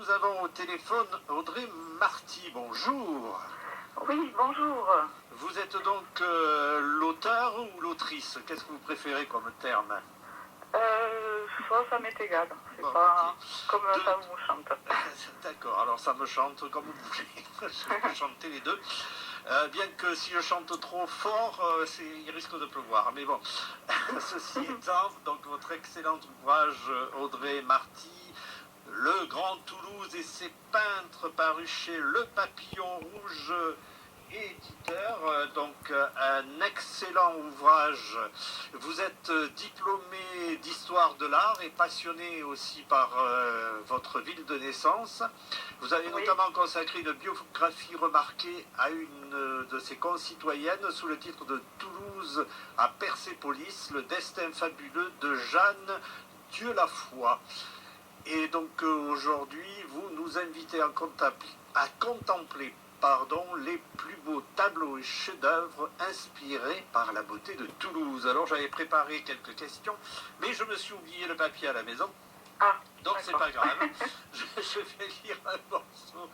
nous avons au téléphone Audrey Marty. Bonjour. Oui, bonjour. Vous êtes donc l'auteur ou l'autrice? Qu'est-ce que vous préférez comme terme? Ça m'est égal. C'est Bon, pas ok. comme ça vous chante. D'accord, alors ça me chante comme vous voulez. Je peux chanter les deux. Bien que si je chante trop fort, il risque de pleuvoir. Mais bon, ceci étant, donc votre excellent ouvrage Audrey Marty, Le Grand Toulouse et ses peintres, paru chez Le Papillon Rouge éditeur, donc un excellent ouvrage. Vous êtes diplômé d'histoire de l'art et passionné aussi par votre ville de naissance. Vous avez notamment consacré une biographie remarquée à une de ses concitoyennes sous le titre de Toulouse à Persépolis, le destin fabuleux de Jeanne Dieulafoy. Et donc aujourd'hui, vous nous invitez à contempler les plus beaux tableaux et chefs-d'œuvre inspirés par la beauté de Toulouse. Alors j'avais préparé quelques questions, mais je me suis oublié le papier à la maison. Donc c'est pas grave. Je vais lire un morceau.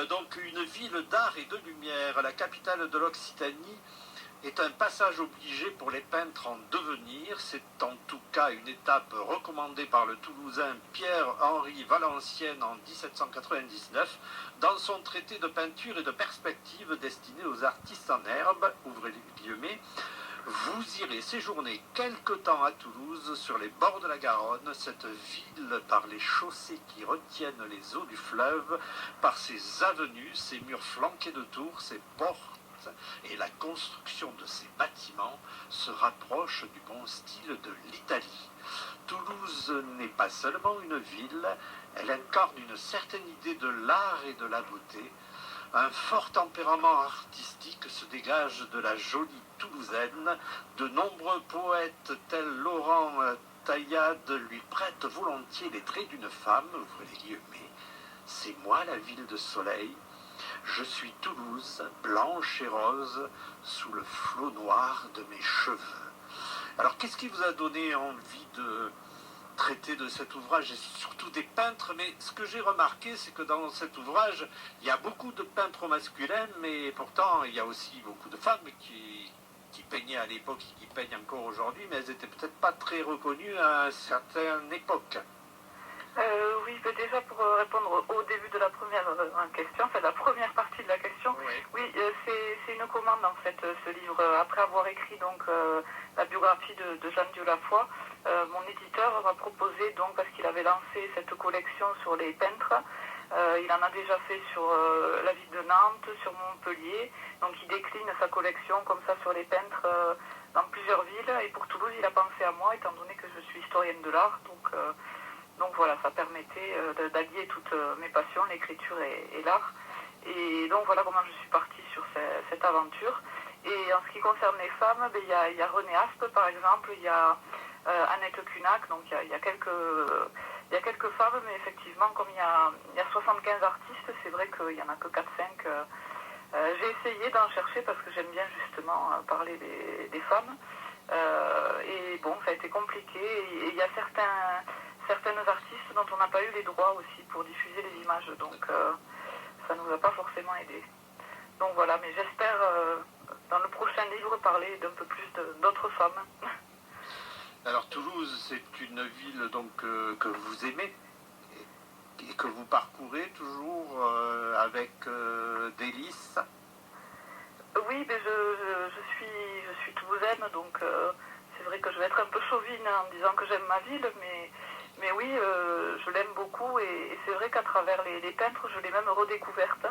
Donc une ville d'art et de lumière, la capitale de l'Occitanie, est un passage obligé pour les peintres en devenir. C'est en tout cas une étape recommandée par le Toulousain Pierre-Henri Valenciennes en 1799 dans son traité de peinture et de perspective destiné aux artistes en herbe, ouvrez les guillemets. Vous irez séjourner quelque temps à Toulouse, sur les bords de la Garonne, cette ville par les chaussées qui retiennent les eaux du fleuve, par ses avenues, ses murs flanqués de tours, ses portes, et la construction de ces bâtiments se rapproche du bon style de l'Italie. Toulouse n'est pas seulement une ville, elle incarne une certaine idée de l'art et de la beauté. Un fort tempérament artistique se dégage de la jolie Toulousaine. De nombreux poètes tels Laurent Taillade lui prêtent volontiers les traits d'une femme, ouvrez les guillemets. C'est moi la ville de soleil. Je suis Toulouse, blanche et rose, sous le flot noir de mes cheveux. Alors, qu'est-ce qui vous a donné envie de traiter de cet ouvrage, et surtout des peintres? Mais ce que j'ai remarqué, c'est que dans cet ouvrage, il y a beaucoup de peintres masculins, mais pourtant, il y a aussi beaucoup de femmes qui peignaient à l'époque et qui peignent encore aujourd'hui, mais elles n'étaient peut-être pas très reconnues à une certaine époque. Oui, mais déjà pour répondre au début de la première question, c'est la première partie de la question. Oui, c'est une commande en fait, ce livre. Après avoir écrit donc la biographie de Jeanne Dieulafoy, mon éditeur m'a proposé, donc parce qu'il avait lancé cette collection sur les peintres, il en a déjà fait sur la ville de Nantes, sur Montpellier, donc il décline sa collection comme ça sur les peintres dans plusieurs villes, et pour Toulouse il a pensé à moi étant donné que je suis historienne de l'art, donc voilà, ça permettait d'allier toutes mes passions, l'écriture et l'art. Et donc voilà comment je suis partie sur cette aventure. Et en ce qui concerne les femmes, il y a René Aspe par exemple, il y a Annette Cunac, donc il y a quelques femmes, mais effectivement comme il y a 75 artistes, c'est vrai qu'il n'y en a que 4-5. J'ai essayé d'en chercher parce que j'aime bien justement parler des femmes. Et bon, ça a été compliqué. Et il y a certaines artistes dont on n'a pas eu les droits aussi pour diffuser les images, donc ça ne nous a pas forcément aidé. Donc voilà, mais j'espère dans le prochain livre parler d'un peu plus d'autres femmes. Alors Toulouse, c'est une ville donc que vous aimez et que vous parcourez toujours avec délice. Oui, mais je suis toulousaine, donc c'est vrai que je vais être un peu chauvine en disant que j'aime ma ville, mais oui, je l'aime beaucoup, et c'est vrai qu'à travers les peintres, je l'ai même redécouverte.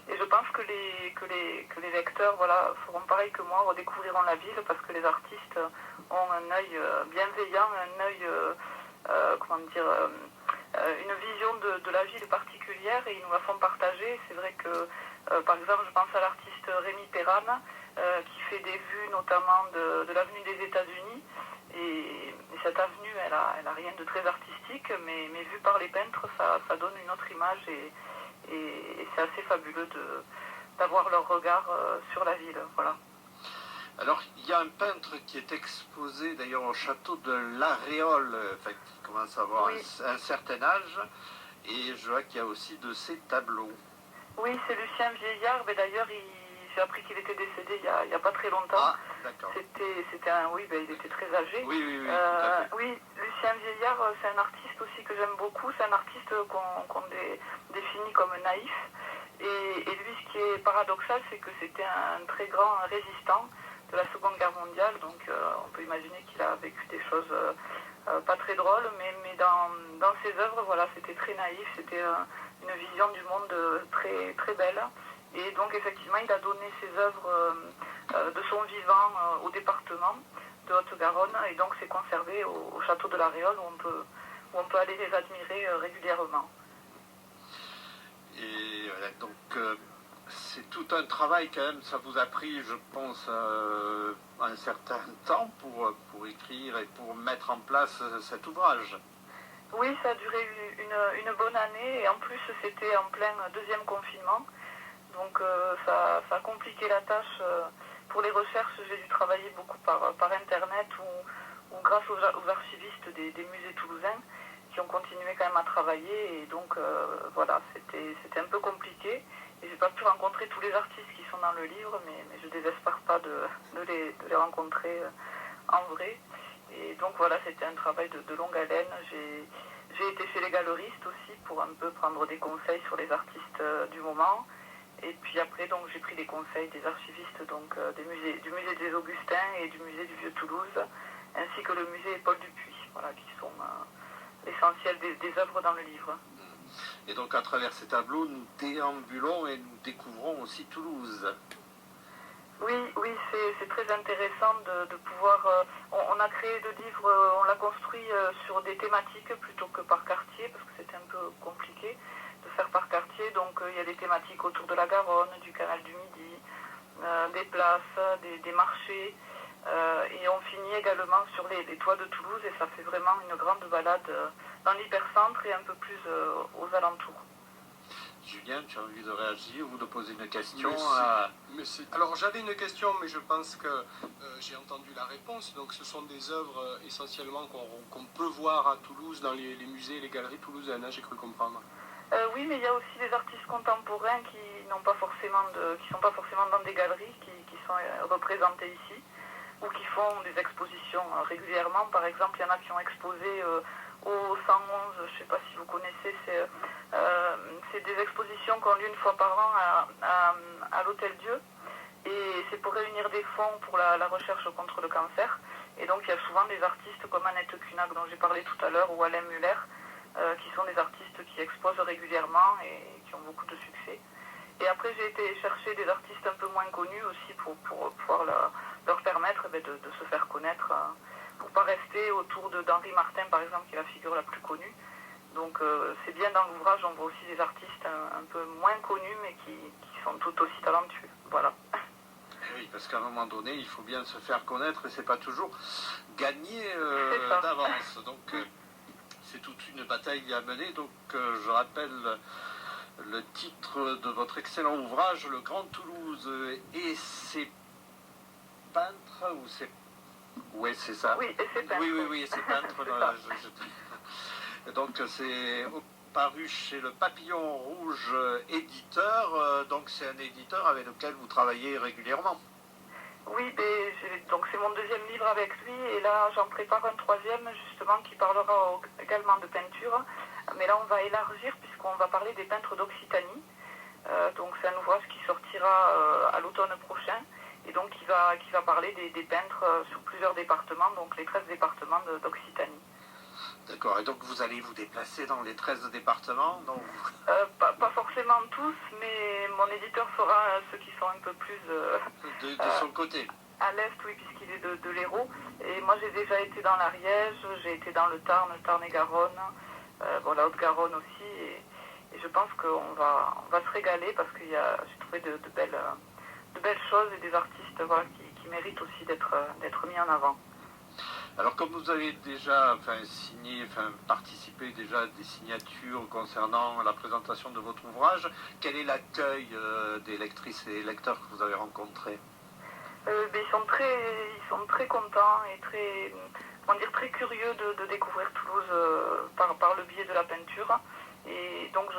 Et je pense que les lecteurs feront pareil que moi, redécouvriront la ville, parce que les artistes ont un œil bienveillant, un œil, une vision de la ville particulière, et ils nous la font partager. C'est vrai que, par exemple, je pense à l'artiste Rémi Perrane, qui fait des vues notamment de l'avenue des États-Unis. Et cette avenue, elle a rien de très artistique, mais vue par les peintres, ça donne une autre image, et c'est assez fabuleux d'avoir leur regard sur la ville. Voilà. Alors, il y a un peintre qui est exposé d'ailleurs au château de l'Aréole, enfin, qui commence à avoir un certain âge, et je vois qu'il y a aussi de ces tableaux. Oui, c'est Lucien Vieillard, mais d'ailleurs, j'ai appris qu'il était décédé il n'y a pas très longtemps. Ah, d'accord. Oui, il était très âgé. Oui, oui, Lucien Vieillard, c'est un artiste aussi que j'aime beaucoup. C'est un artiste qu'on définit comme naïf. Et lui, ce qui est paradoxal, c'est que c'était un très grand résistant de la Seconde Guerre mondiale. Donc, on peut imaginer qu'il a vécu des choses pas très drôles, mais dans ses œuvres, voilà, c'était très naïf. C'était une vision du monde très, très belle. Et donc, effectivement, il a donné ses œuvres de son vivant au département de Haute-Garonne. Et donc, c'est conservé au château de la Réole où on peut aller les admirer régulièrement. Et donc, c'est tout un travail quand même. Ça vous a pris, je pense, un certain temps pour écrire et pour mettre en place cet ouvrage. Oui, ça a duré une bonne année. Et en plus, c'était en plein deuxième confinement. Donc ça a compliqué la tâche. Pour les recherches, j'ai dû travailler beaucoup par Internet ou grâce aux archivistes des musées toulousains qui ont continué quand même à travailler. Et donc voilà, c'était un peu compliqué. Et j'ai pas pu rencontrer tous les artistes qui sont dans le livre, mais je désespère pas de les rencontrer en vrai. Et donc voilà, c'était un travail de longue haleine. J'ai été chez les galeristes aussi pour un peu prendre des conseils sur les artistes du moment. Et puis après, donc, j'ai pris les conseils des archivistes donc, du musée des Augustins et du musée du Vieux-Toulouse, ainsi que le musée Paul Dupuis, voilà, qui sont l'essentiel des œuvres dans le livre. Et donc à travers ces tableaux, nous déambulons et nous découvrons aussi Toulouse. Oui, c'est très intéressant de pouvoir... on a créé le livre, on l'a construit sur des thématiques plutôt que par quartier, parce que c'était un peu compliqué de faire par quartier. Donc il y a des thématiques autour de la Garonne, du canal du Midi, des places, des marchés. Et on finit également sur les toits de Toulouse, et ça fait vraiment une grande balade dans l'hypercentre et un peu plus aux alentours. Julien, tu as envie de réagir ou de poser une question Alors j'avais une question, mais je pense que j'ai entendu la réponse. Donc ce sont des œuvres essentiellement qu'on peut voir à Toulouse dans les musées et les galeries toulousaines, hein, j'ai cru comprendre. Oui, mais il y a aussi des artistes contemporains qui sont pas forcément dans des galeries, qui sont représentés ici, ou qui font des expositions régulièrement. Par exemple, il y en a qui ont exposé au 111, je ne sais pas si vous connaissez, c'est des expositions qui ont lieu une fois par an à l'Hôtel Dieu. Et c'est pour réunir des fonds pour la recherche contre le cancer. Et donc il y a souvent des artistes comme Annette Kunak, dont j'ai parlé tout à l'heure, ou Alain Muller, qui sont des artistes qui exposent régulièrement et qui ont beaucoup de succès. Et après, j'ai été chercher des artistes un peu moins connus aussi pour pouvoir leur permettre de se faire connaître, pour ne pas rester autour d'Henri Martin, par exemple, qui est la figure la plus connue. Donc c'est bien, dans l'ouvrage, on voit aussi des artistes un peu moins connus, mais qui sont tout aussi talentueux. Voilà. Oui, parce qu'à un moment donné, il faut bien se faire connaître et c'est pas toujours gagné d'avance. Donc c'est toute une bataille à mener. Donc je rappelle le titre de votre excellent ouvrage, Le Grand Toulouse et ses peintres, ou ses... Oui, c'est ça. Oui, et ses peintres. Oui, et ses peintres. Donc c'est paru chez le Papillon Rouge éditeur. Donc c'est un éditeur avec lequel vous travaillez régulièrement. Oui, donc c'est mon deuxième livre avec lui, et là j'en prépare un troisième justement qui parlera également de peinture, mais là on va élargir puisqu'on va parler des peintres d'Occitanie. Donc c'est un ouvrage qui sortira à l'automne prochain, et donc qui va parler des peintres sur plusieurs départements, donc les 13 départements d'Occitanie. D'accord, et donc vous allez vous déplacer dans les 13 départements donc... Pas forcément tous, mais mon éditeur fera ceux qui sont un peu plus... de son côté. À l'est, oui, puisqu'il est de l'Hérault. Et moi, j'ai déjà été dans l'Ariège, j'ai été dans le Tarn et Garonne, la Haute-Garonne aussi. Et je pense qu'on va se régaler parce que j'ai trouvé de belles choses et des artistes qui méritent aussi d'être mis en avant. Alors comme vous avez déjà participé déjà à des signatures concernant la présentation de votre ouvrage, quel est l'accueil des lectrices et lecteurs que vous avez rencontrés? Ils sont très contents et très, très curieux de découvrir Toulouse par le biais de la peinture. Et donc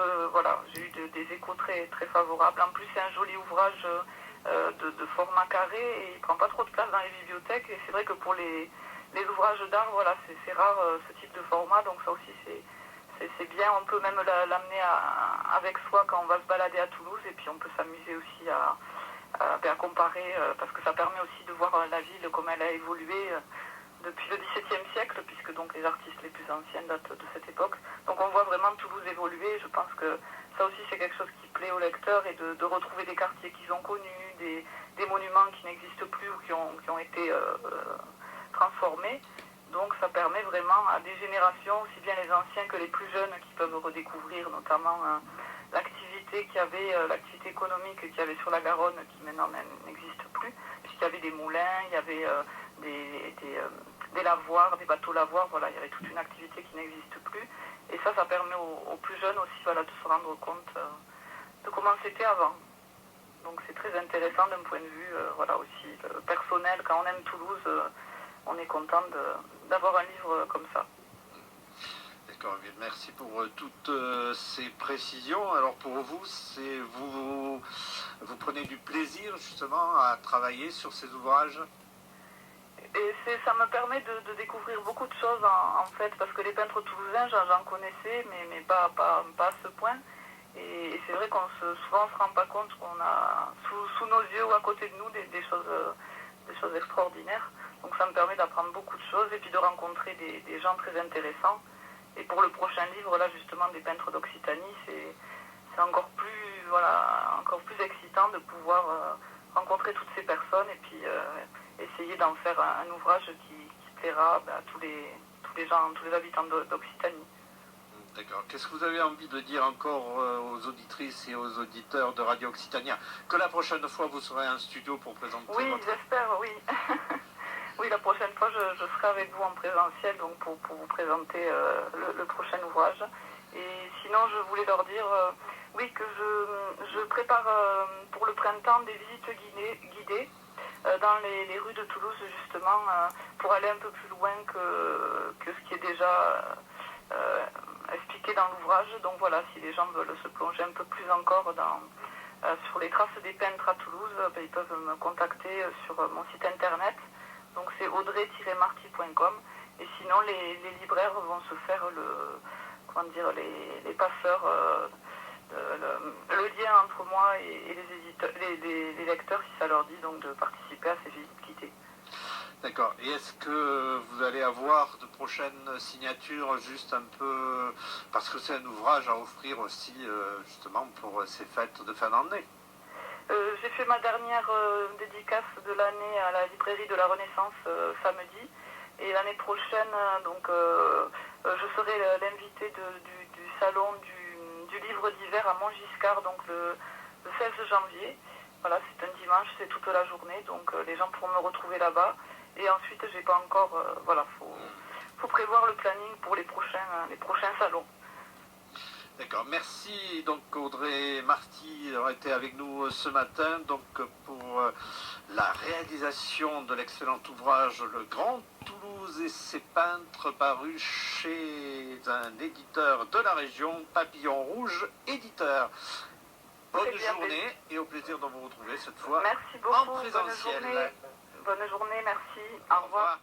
j'ai eu des échos très, très favorables. En plus, c'est un joli ouvrage de format carré et il ne prend pas trop de place dans les bibliothèques. Et c'est vrai que pour les ouvrages d'art, c'est rare ce type de format. Donc ça aussi, c'est bien. On peut même l'amener avec soi quand on va se balader à Toulouse. Et puis on peut s'amuser aussi à comparer, parce que ça permet aussi de voir la ville, comme elle a évolué depuis le XVIIe siècle, puisque donc les artistes les plus anciens datent de cette époque. Donc on voit vraiment Toulouse évoluer. Je pense que ça aussi c'est quelque chose qui plaît aux lecteurs, et de retrouver des quartiers qu'ils ont connus, des monuments qui n'existent plus ou qui ont été transformés. Donc ça permet vraiment à des générations, aussi bien les anciens que les plus jeunes, qui peuvent redécouvrir notamment l'activité économique qu'il y avait sur la Garonne, qui maintenant n'existe plus, puisqu'il y avait des moulins, il y avait des lavoirs, des bateaux lavoirs, il y avait toute une activité qui n'existe plus. Et ça permet aux plus jeunes aussi de se rendre compte de comment c'était avant. Donc c'est très intéressant d'un point de vue aussi personnel. Quand on aime Toulouse, on est content d'avoir un livre comme ça. D'accord, merci pour toutes ces précisions. Alors pour vous, vous prenez du plaisir justement à travailler sur ces ouvrages? Et ça me permet de découvrir beaucoup de choses en fait, parce que les peintres toulousains, j'en connaissais, mais pas à ce point. Et c'est vrai souvent on se rend pas compte qu'on a sous nos yeux ou à côté de nous des choses extraordinaires. Donc ça me permet d'apprendre beaucoup de choses et puis de rencontrer des gens très intéressants. Et pour le prochain livre, là justement, des peintres d'Occitanie, c'est encore plus excitant de pouvoir rencontrer toutes ces personnes et puis essayer d'en faire un ouvrage qui plaira à tous les gens, tous les habitants d'Occitanie. D'accord. Qu'est-ce que vous avez envie de dire encore aux auditrices et aux auditeurs de Radio Occitania? Que la prochaine fois, vous serez en studio pour présenter votre... J'espère, oui. Oui, la prochaine fois, je serai avec vous en présentiel donc pour vous présenter le prochain ouvrage. Et sinon, je voulais leur dire que je prépare pour le printemps des visites guidées dans les rues de Toulouse, justement, pour aller un peu plus loin que ce qui est déjà expliqué dans l'ouvrage. Donc voilà, si les gens veulent se plonger un peu plus encore sur les traces des peintres à Toulouse, ils peuvent me contacter sur mon site internet. Donc c'est audrey-marty.com. Et sinon, les libraires vont se faire les passeurs, le lien entre moi et les lecteurs, si ça leur dit, donc de participer à ces visites guidées. D'accord. Et est-ce que vous allez avoir de prochaines signatures, juste un peu, parce que c'est un ouvrage à offrir aussi, justement, pour ces fêtes de fin d'année? J'ai fait ma dernière dédicace de l'année à la librairie de la Renaissance samedi. Et l'année prochaine, je serai l'invitée du salon du livre d'hiver à Montgiscard, donc le 16 janvier. Voilà, c'est un dimanche, c'est toute la journée, donc les gens pourront me retrouver là-bas. Et ensuite, j'ai pas encore, faut prévoir le planning pour les prochains salons. D'accord, merci donc Audrey Marty d'avoir été avec nous ce matin donc pour la réalisation de l'excellent ouvrage Le Grand Toulouse et ses peintres, paru chez un éditeur de la région, Papillon Rouge éditeur. Bonne journée et au plaisir de vous retrouver cette fois merci beaucoup, en présentiel. Bonne journée, merci. Au revoir.